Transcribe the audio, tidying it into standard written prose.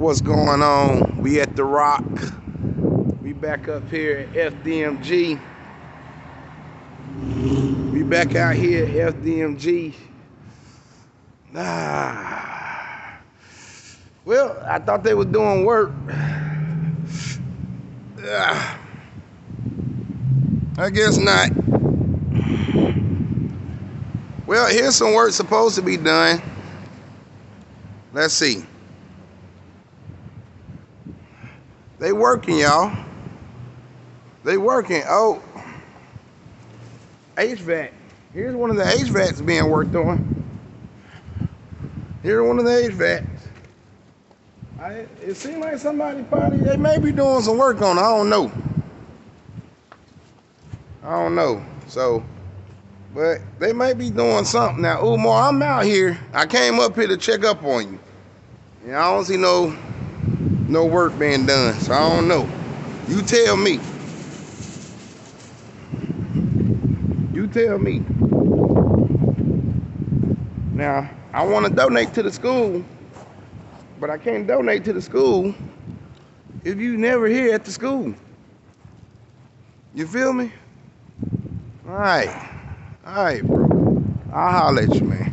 what's going on? We at the Rock. We back up here at FDMG. We back out here at FDMG. Well, I thought they were doing work. I guess not. Well, here's some work supposed to be done. Let's see. They working, y'all. They working. Oh, HVAC. Here's one of the HVACs being worked on. Here's one of the HVACs. It seems like somebody probably, they may be doing some work on it. I don't know. So, but they may be doing something. Now, Umar, I'm out here. I came up here to check up on you. And I don't see no work being done. So I don't know. You tell me. You tell me. Now, I want to donate to the school, but I can't donate to the school if you never here at the school. You feel me? All right, bro. I'll holler at you, man.